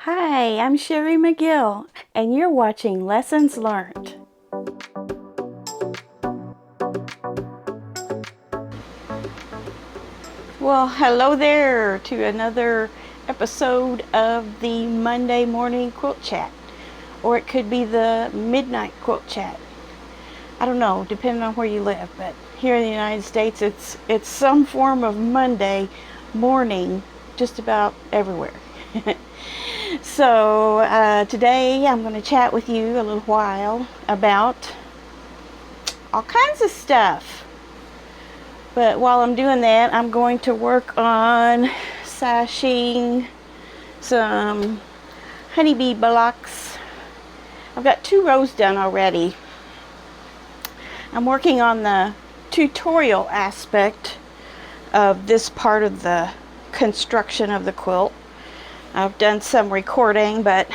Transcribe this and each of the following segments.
Hi, I'm Sherry McGill, and you're watching Lessons Learned. Well, hello there to another episode of the Monday morning quilt chat, or it could be the midnight quilt chat. I don't know, depending on where you live, but here in the United States, it's some form of Monday morning just about everywhere. So today I'm going to chat with you a little while about all kinds of stuff. But while I'm doing that, I'm going to work on sashing some honeybee blocks. I've got 2 rows done already. I'm working on the tutorial aspect of this part of the construction of the quilt. I've done some recording, but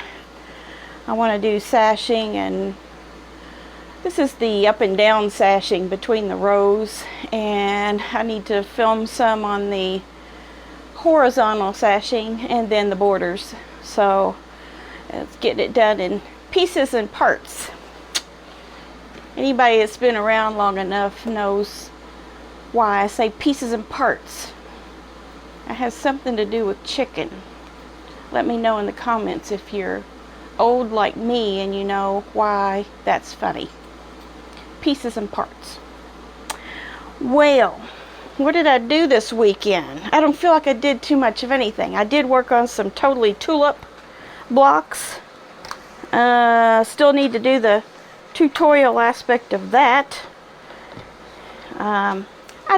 I want to do sashing, and this is the up and down sashing between the rows, and I need to film some on the horizontal sashing and then the borders. So let's get it done in pieces and parts. Anybody that's been around long enough knows why I say pieces and parts. It has something to do with chicken. Let me know in the comments if you're old like me and you know why that's funny. Pieces and parts. Well, what did I do this weekend? I don't feel like I did too much of anything. I did work on some totally tulip blocks. Still need to do the tutorial aspect of that. I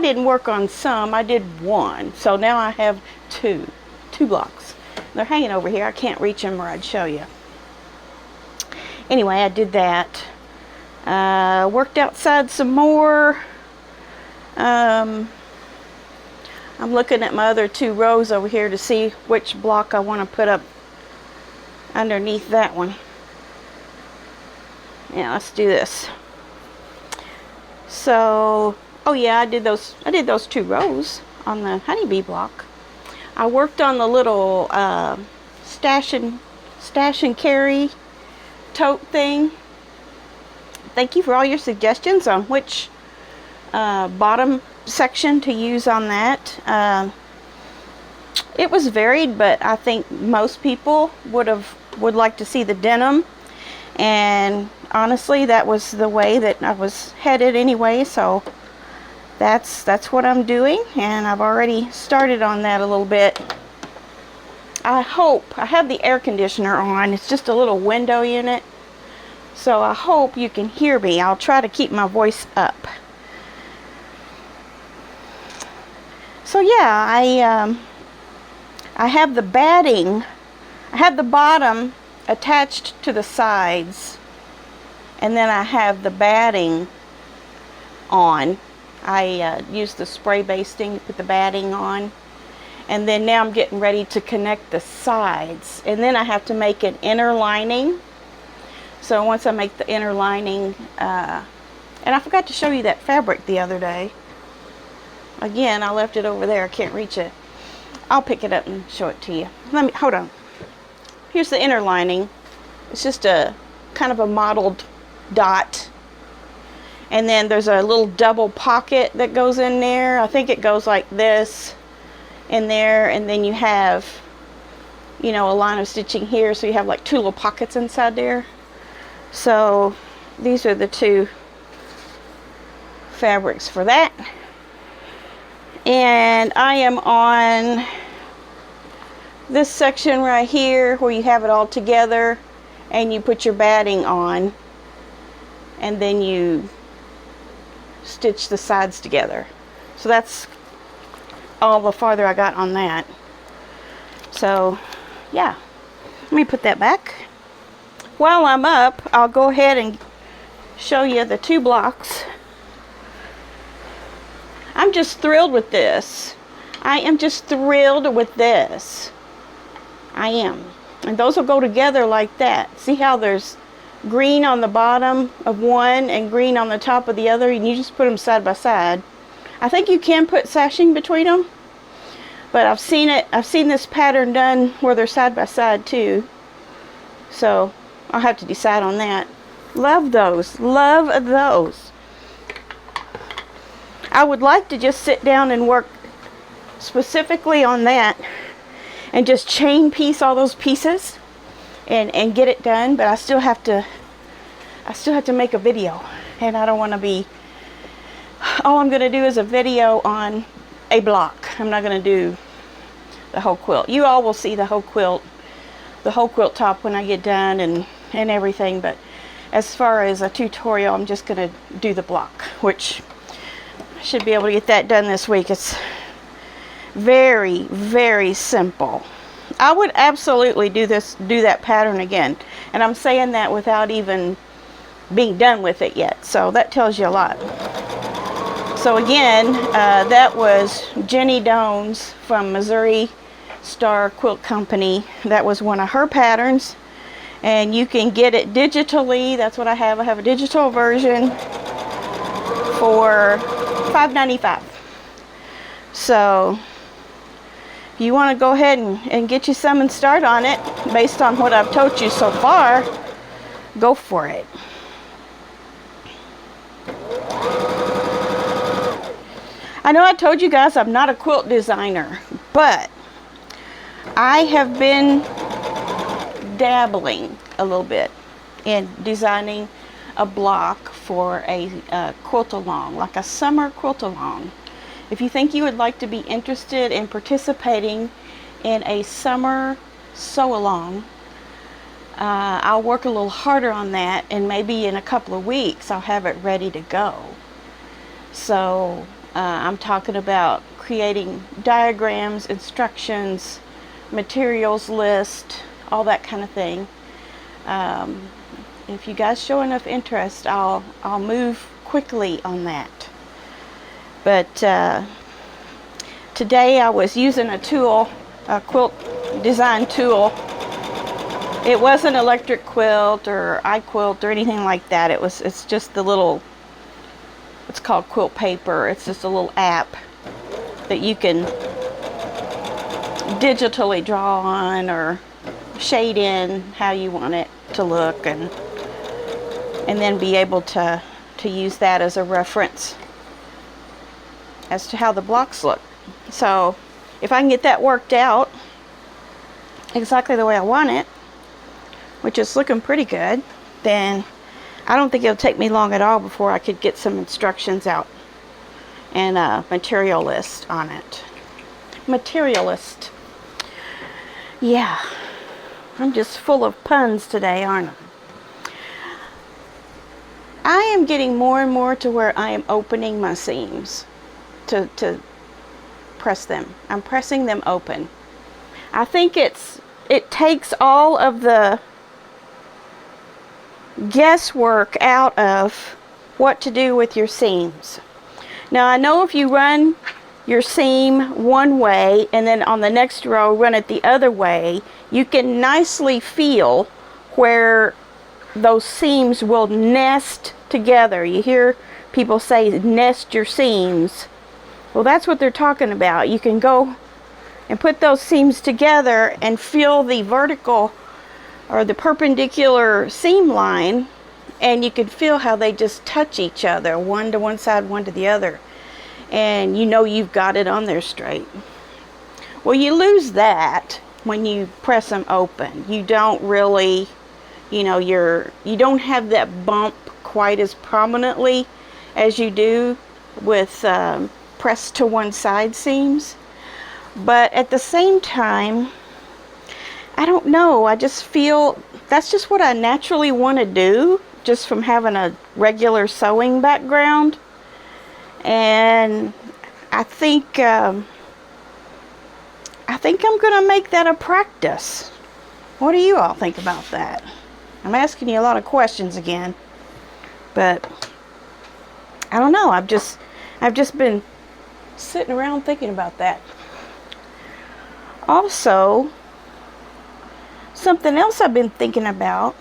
didn't work on some. I did 1. So now I have 2 blocks. They're hanging over here. I can't reach them or I'd show you. Anyway, I did that. Worked outside some more. I'm looking at my other 2 rows over here to see which block I want to put up underneath that one. Yeah, let's do this. So, oh yeah, I did those 2 rows on the honeybee block. I worked on the little stash and carry tote thing. Thank you for all your suggestions on which bottom section to use on that. It was varied, but I think most people would like to see the denim, and honestly that was the way that I was headed anyway, so that's what I'm doing, and I've already started on that a little bit. I hope I have the air conditioner on. It's just a little window unit, so I hope you can hear me. I'll try to keep my voice up. So yeah, I have the batting. I have the bottom attached to the sides, and then I have the batting on. I used the spray basting to put the batting on, and then now I'm getting ready to connect the sides, and then I have to make an inner lining. So once I make the inner lining, and I forgot to show you that fabric the other day. Again, I left it over there. I can't reach it. I'll pick it up and show it to you. Hold on. Here's the inner lining. It's just a kind of a mottled dot. And then there's a little double pocket that goes in there. I think it goes like this in there, and then you have, a line of stitching here, so you have like 2 little pockets inside there. So these are the 2 fabrics for that. And I am on this section right here where you have it all together and you put your batting on, and then you stitch the sides together. So that's all the farther I got on that. So yeah, let me put that back. While I'm up, I'll go ahead and show you the 2 blocks. I'm just thrilled with this. I am just thrilled with this. I am. And those will go together like that. See how there's green on the bottom of one and green on the top of the other, and you just put them side by side. I think you can put sashing between them, but I've seen this pattern done where they're side by side too. So I'll have to decide on that. Love those. Love those. I would like to just sit down and work specifically on that and just chain piece all those pieces and get it done, but I still have to make a video, and I don't want to be, all I'm going to do is a video on a block. I'm not going to do the whole quilt. You all will see the whole quilt top when I get done and everything, but as far as a tutorial, I'm just going to do the block, which I should be able to get that done this week. It's very, very simple. I would absolutely do that pattern again, and I'm saying that without even being done with it yet, so that tells you a lot. So again, that was Jenny Dones from Missouri Star Quilt Company. That was one of her patterns, and you can get it digitally. That's what I have. I have a digital version for $5.95. So if you want to go ahead and get you some and start on it based on what I've told you so far, go for it. I know I told you guys I'm not a quilt designer, but I have been dabbling a little bit in designing a block for a quilt-along, like a summer quilt-along. If you think you would like to be interested in participating in a summer sew-along, I'll work a little harder on that, and maybe in a couple of weeks I'll have it ready to go. So I'm talking about creating diagrams, instructions, materials list, all that kind of thing. If you guys show enough interest, I'll move quickly on that. But today I was using a tool, a quilt design tool. It wasn't electric quilt or iQuilt or anything like that. It's just the little, it's called Quilt Paper. It's just a little app that you can digitally draw on or shade in how you want it to look, and then be able to use that as a reference as to how the blocks look. So if I can get that worked out exactly the way I want it, which is looking pretty good, then I don't think it'll take me long at all before I could get some instructions out and a material list on it. Material list. Yeah, I'm just full of puns today, aren't I? I am getting more and more to where I am opening my seams to press them. I'm pressing them open. I think it takes all of the guesswork out of what to do with your seams. Now I know if you run your seam one way and then on the next row run it the other way, you can nicely feel where those seams will nest together. You hear people say nest your seams. Well, that's what they're talking about. You can go and put those seams together and feel the vertical or the perpendicular seam line, and you can feel how they just touch each other, one to one side, one to the other, and you know you've got it on there straight. Well, you lose that when you press them open. You don't really, you know, you don't have that bump quite as prominently as you do with pressed to one side seams. But at the same time, I don't know, I just feel that's just what I naturally want to do, just from having a regular sewing background. And I think I'm gonna make that a practice. What do you all think about that? I'm asking you a lot of questions again, but I don't know, I've just been sitting around thinking about that. Also, something else I've been thinking about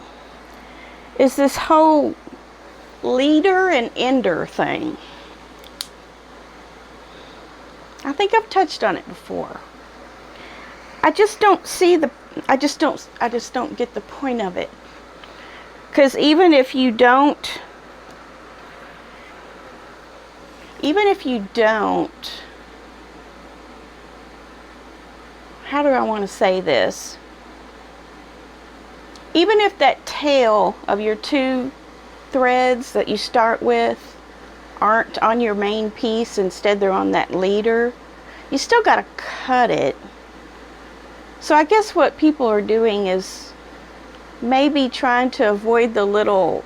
is this whole leader and ender thing. I think I've touched on it before. I just don't see I just don't get the point of it. Because even if you don't, how do I want to say this? Even if that tail of your 2 threads that you start with aren't on your main piece, instead they're on that leader, you still got to cut it. So I guess what people are doing is maybe trying to avoid the little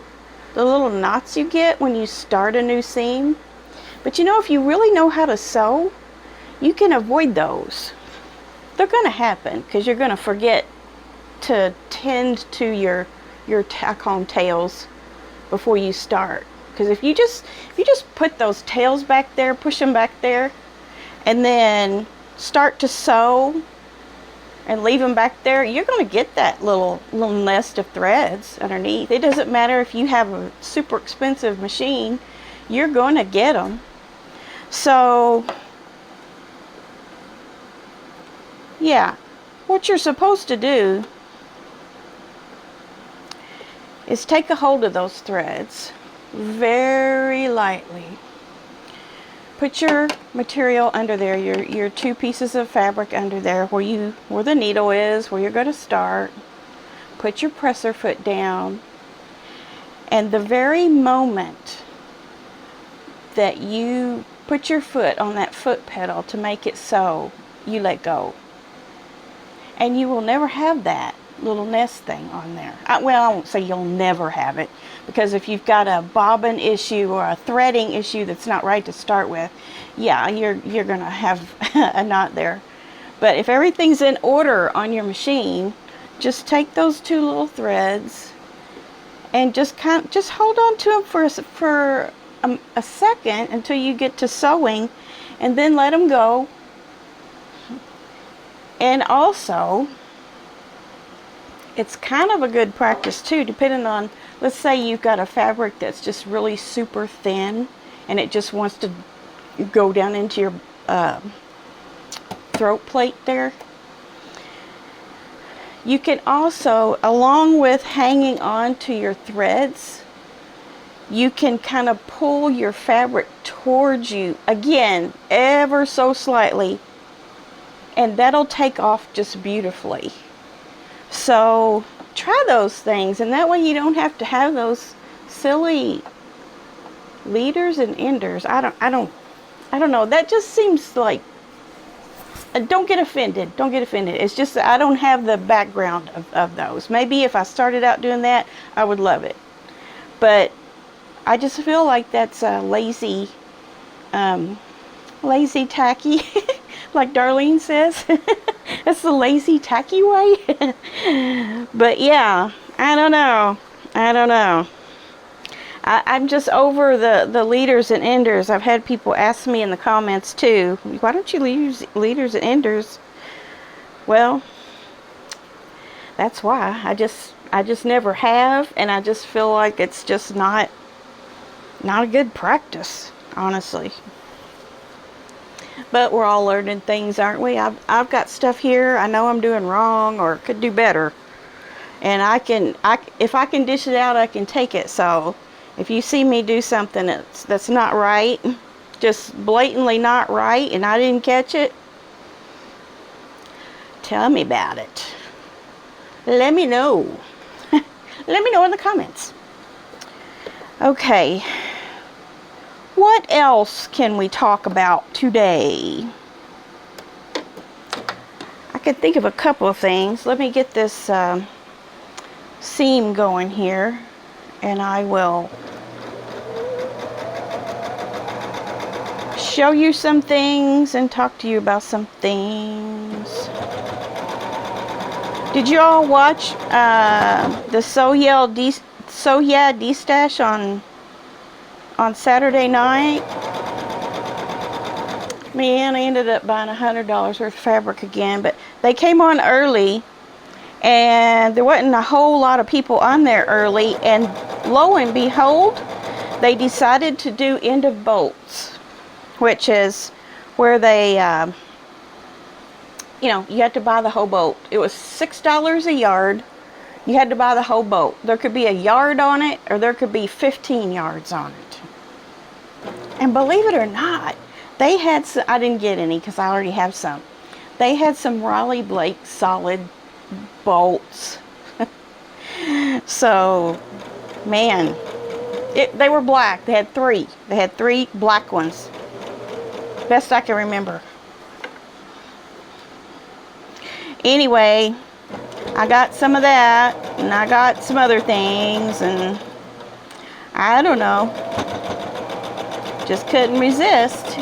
knots you get when you start a new seam. But you know, if you really know how to sew, you can avoid those. They're going to happen because you're going to forget to tend to your tack-on tails before you start. Because if you just put those tails back there, push them back there, and then start to sew and leave them back there, you're going to get that little nest of threads underneath. It doesn't matter if you have a super expensive machine, you're going to get them. So yeah, what you're supposed to do is take a hold of those threads very lightly. Put your material under there, your 2 pieces of fabric under there where the needle is, where you're going to start. Put your presser foot down, and the very moment that you put your foot on that foot pedal to make it sew, you let go. And you will never have that little nest thing on there. Well, I won't say you'll never have it, because if you've got a bobbin issue or a threading issue that's not right to start with, yeah, you're gonna have a knot there. But if everything's in order on your machine, just take those 2 little threads and just hold on to them for a second until you get to sewing, and then let them go. And also, it's kind of a good practice too, depending on, let's say you've got a fabric that's just really super thin and it just wants to go down into your throat plate there. You can also, along with hanging on to your threads, you can kind of pull your fabric towards you, again, ever so slightly, and that'll take off just beautifully. So try those things, and that way you don't have to have those silly leaders and enders. I don't know. That just seems like, don't get offended. Don't get offended. It's just that I don't have the background of those. Maybe if I started out doing that, I would love it. But I just feel like that's a lazy tacky, like Darlene says. That's the lazy tacky way. But yeah, I don't know. I'm just over the leaders and enders. I've had people ask me in the comments too, why don't you use leaders and enders? Well, that's why. I just never have, and I just feel like it's just not a good practice, honestly. But we're all learning things, aren't we? I've got stuff here I know I'm doing wrong or could do better, and if I can dish it out, I can take it. So if you see me do something that's not right, just blatantly not right, and I didn't catch it, tell me about it. Let me know. Let me know in the comments. Okay. What else can we talk about today? I could think of a couple of things. Let me get this seam going here, and I will show you some things and talk to you about some things. Did you all watch the So Yeah D-Stash on Saturday night? Man, I ended up buying $100 worth of fabric again, but they came on early, and there wasn't a whole lot of people on there early, and lo and behold, they decided to do end of bolts, which is where they you know, you had to buy the whole boat. It was $6 a yard. You had to buy the whole boat. There could be a yard on it, or there could be 15 yards on it. And believe it or not, they had some, I didn't get any because I already have some. They had some Raleigh Blake solid bolts. So, man, they were black. They had three. They had three black ones. Best I can remember. Anyway, I got some of that, and I got some other things, and I don't know. Just couldn't resist.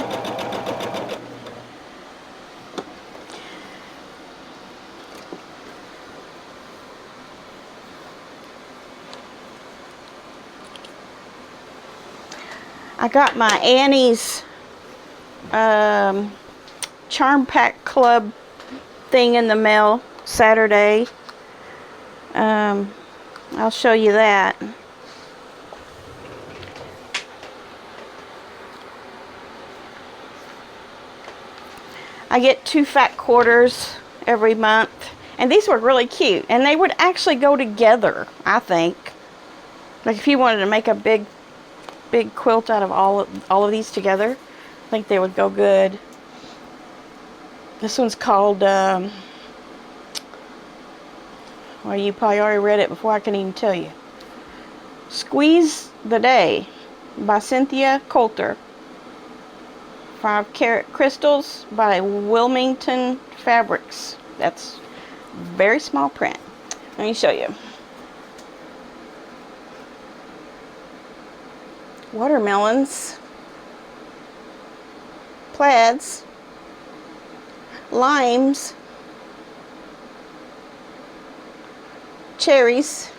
I got my Annie's Charm Pack Club thing in the mail Saturday. I'll show you that. I get 2 fat quarters every month, and these were really cute, and they would actually go together, I think. Like if you wanted to make a big quilt out of all of these together, I think they would go good. This one's called well, you probably already read it before I can even tell you. Squeeze the Day by Cynthia Coulter. 5 Carat Crystals by Wilmington Fabrics. That's very small print. Let me show you. Watermelons, plaids, limes, cherries,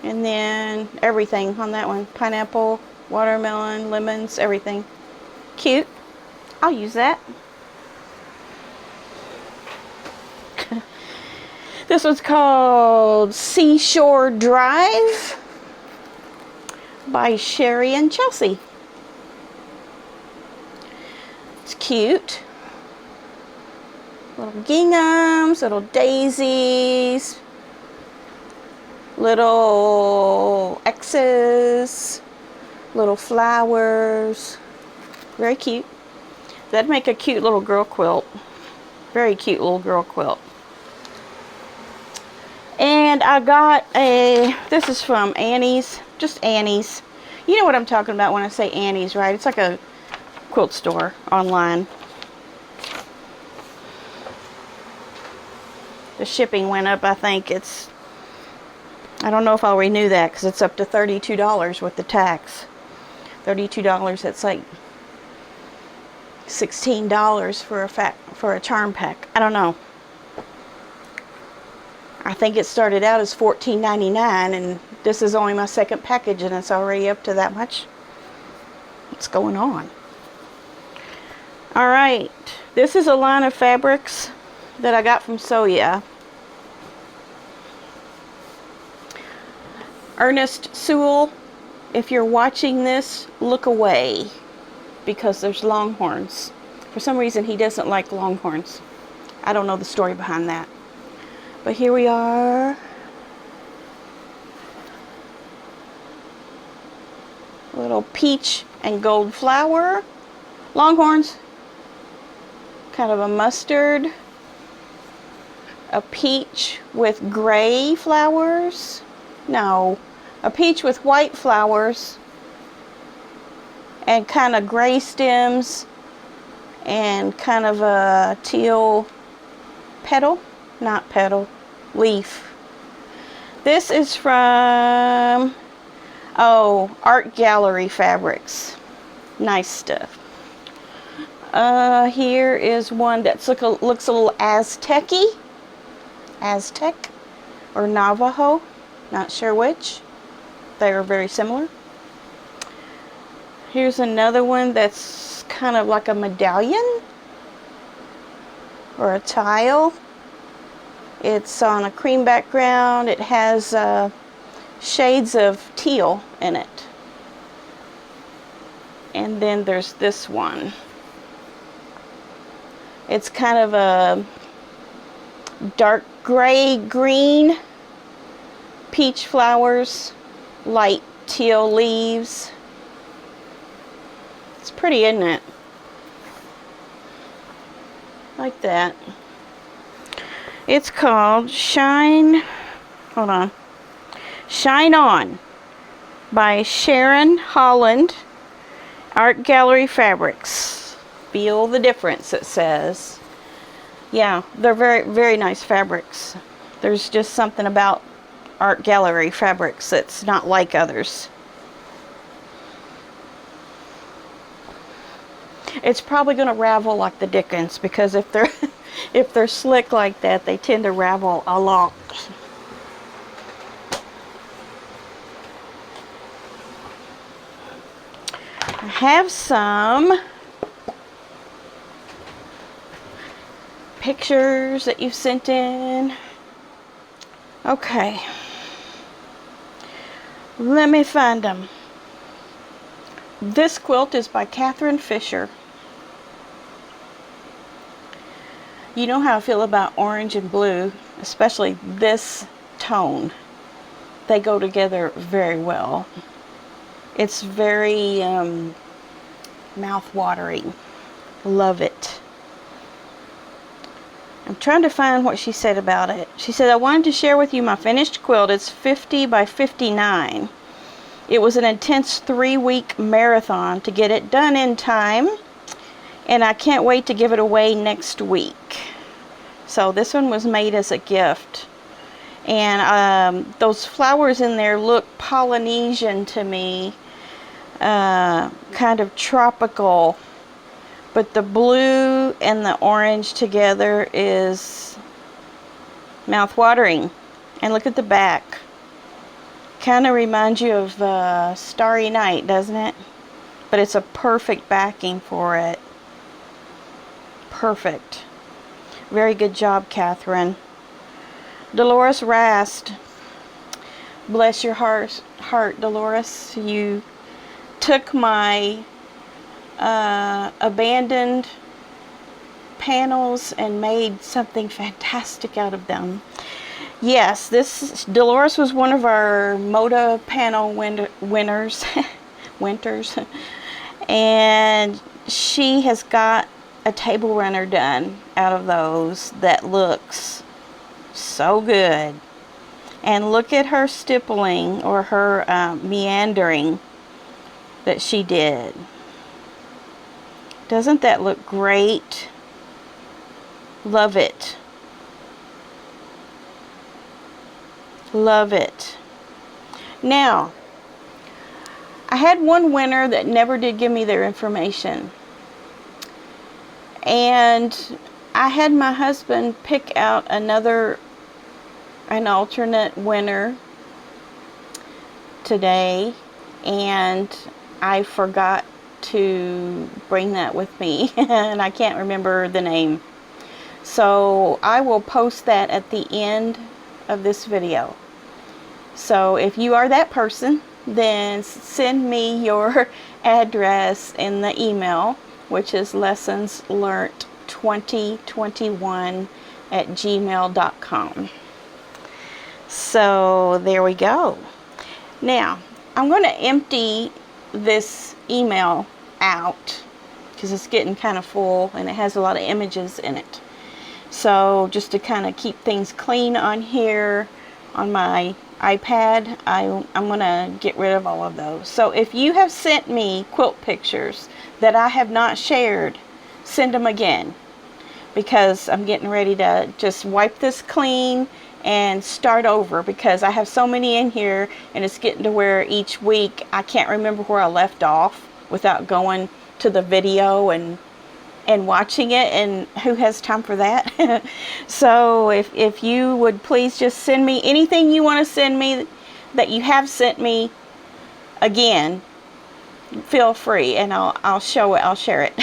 and then everything on that one. Pineapple, watermelon, lemons, everything. Cute. I'll use that. This one's called Seashore Drive by Sherry and Chelsea. It's cute. Little ginghams, little daisies, little X's, little flowers. Very cute. That'd make a cute little girl quilt. Very cute little girl quilt. And I got this is from Annie's, just Annie's. You know what I'm talking about when I say Annie's, right? It's like a quilt store online. The shipping went up, I think it's, I don't know if I'll renew that because it's up to $32 with the tax. $32, that's like $16 for a charm pack. I don't know. I think it started out as $14.99, and this is only my second package, and it's already up to that much. What's going on? All right, this is a line of fabrics that I got from Soya. Ernest Sewell, if you're watching this, look away, because there's longhorns. For some reason, he doesn't like longhorns. I don't know the story behind that. But here we are. A little peach and gold flower. Longhorns. Kind of a mustard. A peach with gray flowers. No. A peach with white flowers. And kind of gray stems. And kind of a teal petal. Not petal. Leaf. This is from Art Gallery Fabrics. Nice stuff. Here is one that looks a little Aztec-y. Aztec or Navajo. Not sure which. They are very similar. Here's another one that's kind of like a medallion or a tile. It's on a cream background. It has shades of teal in it. And then there's this one. It's kind of a dark gray green, peach flowers, light teal leaves. It's pretty, isn't it? Like that. It's called Shine On by Sharon Holland, Art Gallery Fabrics. Feel the difference, it says. Yeah, they're very, very nice fabrics. There's just something about Art Gallery Fabrics that's not like others. It's probably going to ravel like the dickens, because if they're if they're slick like that, they tend to ravel a lot. I have some pictures that you've sent in. Okay, let me find them. This quilt is by Catherine Fisher. You know how I feel about orange and blue, especially this tone. They go together very well. It's very mouth-watering. Love it. I'm trying to find what she said about it. She said, I wanted to share with you my finished quilt. It's 50 by 59. It was an intense 3-week marathon to get it done in time, and I can't wait to give it away next week. So this one was made as a gift. And those flowers in there look Polynesian to me, kind of tropical. But the blue and the orange together is mouth-watering. And look at the back. Kind of reminds you of Starry Night, doesn't it? But it's a perfect backing for it. Perfect. Very good job, Catherine. Dolores Rast. Bless your heart, Dolores. You took my abandoned panels and made something fantastic out of them. Yes, Dolores was one of our Moda panel winners, and she has got a table runner done out of those that looks so good. And look at her stippling, or her meandering that she did. Doesn't that look great? Love it. Love it. Now, I had one winner that never did give me their information. And I had my husband pick out an alternate winner today, and I forgot to bring that with me, and I can't remember the name. So I will post that at the end of this video. So if you are that person, then send me your address in the email, which is lessonslearnt2021@gmail.com. So there we go. Now I'm going to empty this email out because it's getting kind of full and it has a lot of images in it. So just to kind of keep things clean on here on my iPad, I'm going to get rid of all of those. So if you have sent me quilt pictures that I have not shared, send them again, because I'm getting ready to just wipe this clean and start over, because I have so many in here and it's getting to where each week I can't remember where I left off without going to the video and watching it, and who has time for that? So if you would please just send me anything you want to send me that you have sent me again, feel free, and I'll share it.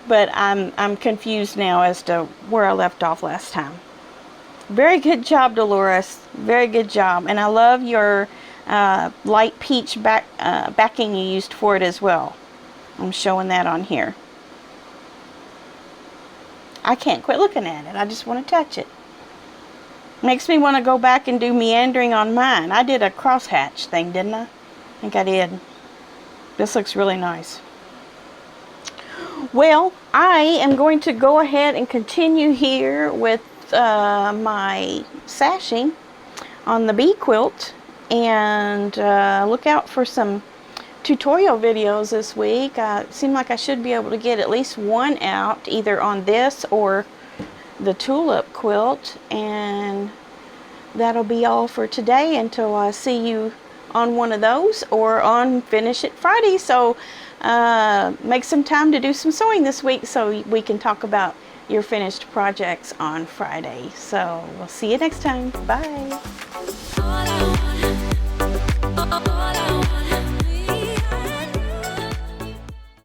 But I'm confused now as to where I left off last time. Very good job, Dolores. Very good job. And I love your light peach backing you used for it as well. I'm showing that on here. I can't quit looking at it. I just want to touch it. Makes me want to go back and do meandering on mine. I did a crosshatch thing, didn't I? I think I did. This looks really nice. Well, I am going to go ahead and continue here with my sashing on the bee quilt, and look out for some tutorial videos this week. It seemed like I should be able to get at least one out, either on this or the tulip quilt, and that'll be all for today until I see you on one of those or on Finish It Friday. So make some time to do some sewing this week so we can talk about your finished projects on Friday. So we'll see you next time. Bye.